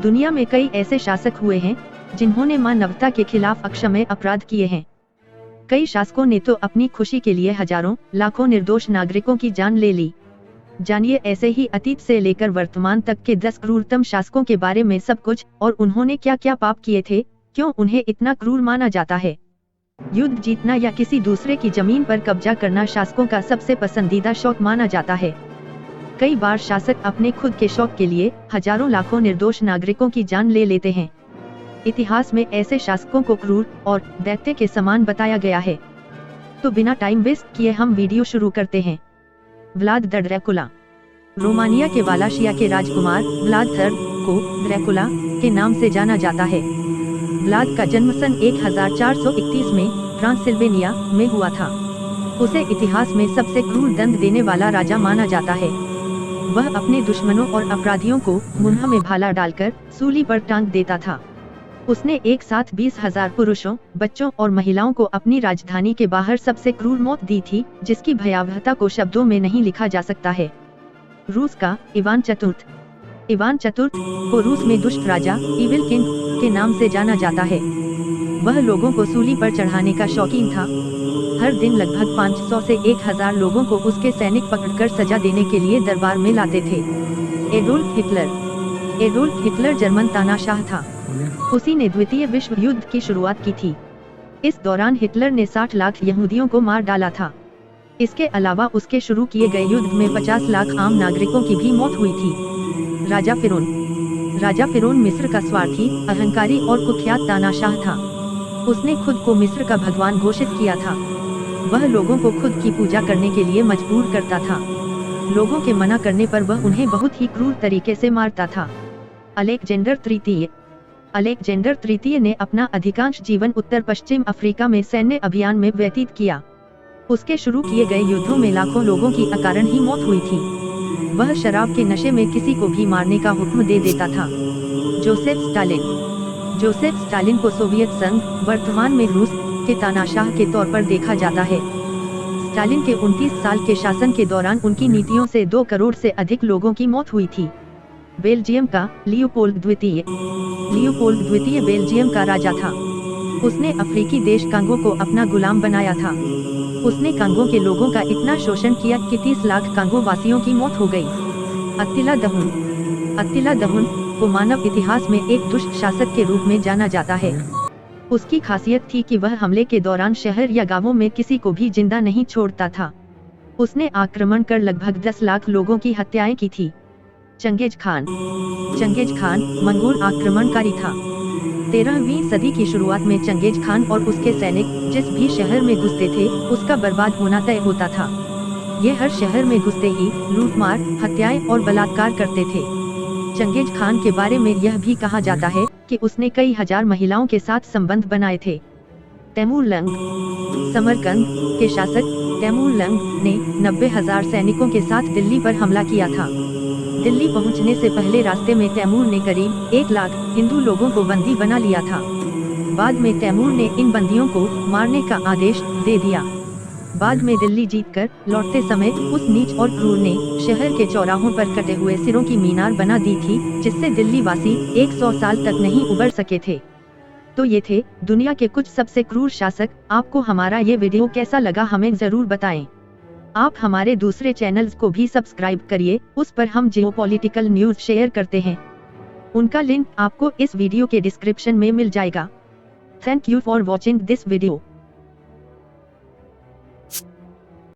दुनिया में कई ऐसे शासक हुए हैं जिन्होंने मानवता के खिलाफ अक्षम्य अपराध किए हैं। कई शासकों ने तो अपनी खुशी के लिए हजारों लाखों निर्दोष नागरिकों की जान ले ली। जानिए ऐसे ही अतीत से लेकर वर्तमान तक के 10 क्रूरतम शासकों के बारे में सब कुछ, और उन्होंने क्या क्या पाप किए थे, क्यों उन्हें इतना क्रूर माना जाता है। युद्ध जीतना या किसी दूसरे की जमीन पर कब्जा करना शासकों का सबसे पसंदीदा शौक माना जाता है। कई बार शासक अपने खुद के शौक के लिए हजारों लाखों निर्दोष नागरिकों की जान ले लेते हैं। इतिहास में ऐसे शासकों को क्रूर और दैत्य के समान बताया गया है। तो बिना टाइम वेस्ट किए हम वीडियो शुरू करते हैं। Vlad the Dracula. रोमानिया के वालाशिया के राजकुमार व्लाद थर्ड को ड्रैकुला के नाम से जाना जाता है। व्लाद का जन्म सन 1431 में ट्रांसिल्वेनिया में हुआ था। उसे इतिहास में सबसे क्रूर दंड देने वाला राजा माना जाता है। वह अपने दुश्मनों और अपराधियों को मुंह में भाला डालकर सूली पर टांग देता था। उसने एक साथ 20,000 पुरुषों, बच्चों और महिलाओं को अपनी राजधानी के बाहर सबसे क्रूर मौत दी थी, जिसकी भयावहता को शब्दों में नहीं लिखा जा सकता है। रूस का इवान चतुर्थ। इवान चतुर्थ को रूस में दुष्ट राजा इविल किंग के नाम से जाना जाता है। वह लोगों को सूली पर चढ़ाने का शौकीन था। हर दिन लगभग 500 से 1000 लोगों को उसके सैनिक पकड़कर सजा देने के लिए दरबार में लाते थे। Adolf Hitler. Adolf Hitler German तानाशाह था। उसी ने द्वितीय विश्व युद्ध की शुरुआत की थी। इस दौरान हिटलर ने 60 लाख यहूदियों को मार डाला था। इसके अलावा उसके शुरू किए गए युद्ध में 50 लाख आम नागरिकों की भी मौत हुई थी। राजा फिरौन। राजा फिरौन मिस्र का स्वार्थी, अहंकारी और कुख्यात तानाशाह था। उसने खुद को मिस्र का भगवान घोषित किया था। वह लोगों को खुद की पूजा करने के लिए मजबूर करता था। लोगों के मना करने पर वह उन्हें बहुत ही क्रूर तरीके से मारता था। अलेक्जेंडर तृतीय। अलेक्जेंडर तृतीय ने अपना अधिकांश जीवन उत्तर पश्चिम अफ्रीका में सैन्य अभियान में व्यतीत किया। उसके शुरू किए गए युद्धों में लाखों लोगों की अकारण ही मौत हुई थी। वह शराब के नशे में किसी को भी मारने का हुक्म दे देता था। Joseph Stalin. जोसेफ स्टालिन को सोवियत संघ, वर्तमान में रूस के तानाशाह के तौर पर देखा जाता है। स्टालिन के 29 साल के शासन के दौरान उनकी नीतियों से 2 करोड़ से अधिक लोगों की मौत हुई थी। बेल्जियम का लियोपोल्ड द्वितीय। लियोपोल्ड द्वितीय बेल्जियम का राजा था। उसने अफ्रीकी देश कांगो को अपना गुलाम बनाया था। उसने कांगो के लोगों का इतना शोषण किया कि 30 लाख कांगो वासियों की मौत हो गई। अत्तिला दहुन। अत्तिला दहुन को मानव इतिहास में एक दुष्ट शासक के रूप में जाना जाता है। उसकी खासियत थी कि वह हमले के दौरान शहर या गांवों में किसी को भी जिंदा नहीं छोड़ता था। उसने आक्रमण कर लगभग 10 लाख लोगों की हत्याएं की थी। Genghis Khan. Genghis Khan Mongol आक्रमणकारी था। 13वीं सदी की शुरुआत में चंगेज खान और उसके सैनिक जिस भी शहर में घुसते थे, उसका बर्बाद होना तय होता था। ये हर शहर में घुसते ही लूटमार, हत्याएं और बलात्कार करते थे। चंगेज खान के बारे में यह भी कहा जाता है कि उसने कई हजार महिलाओं के साथ संबंध बनाए थे। तैमूर लंग। समरकंद के शासक तैमूर लंग ने 90,000 सैनिकों के साथ दिल्ली पर हमला किया था। दिल्ली पहुंचने से पहले रास्ते में तैमूर ने करीब 1 लाख हिंदू लोगों को बंदी बना लिया था। बाद में तैमूर ने इन बंदियों को मारने का आदेश दे दिया। बाद में दिल्ली जीतकर लौटते समय उस नीच और क्रूर ने शहर के चौराहों पर कटे हुए सिरों की मीनार बना दी थी, जिससे दिल्ली वासी 100 साल तक नहीं उबर सके थे। तो ये थे दुनिया के कुछ सबसे क्रूर शासक। आपको हमारा ये वीडियो कैसा लगा हमें जरूर बताएं। आप हमारे दूसरे चैनल्स को भी सब्सक्राइब करिए, उस पर हम जियोपॉलिटिकल न्यूज शेयर करते हैं। उनका लिंक आपको इस वीडियो के डिस्क्रिप्शन में मिल जाएगा। Thank you for watching this video.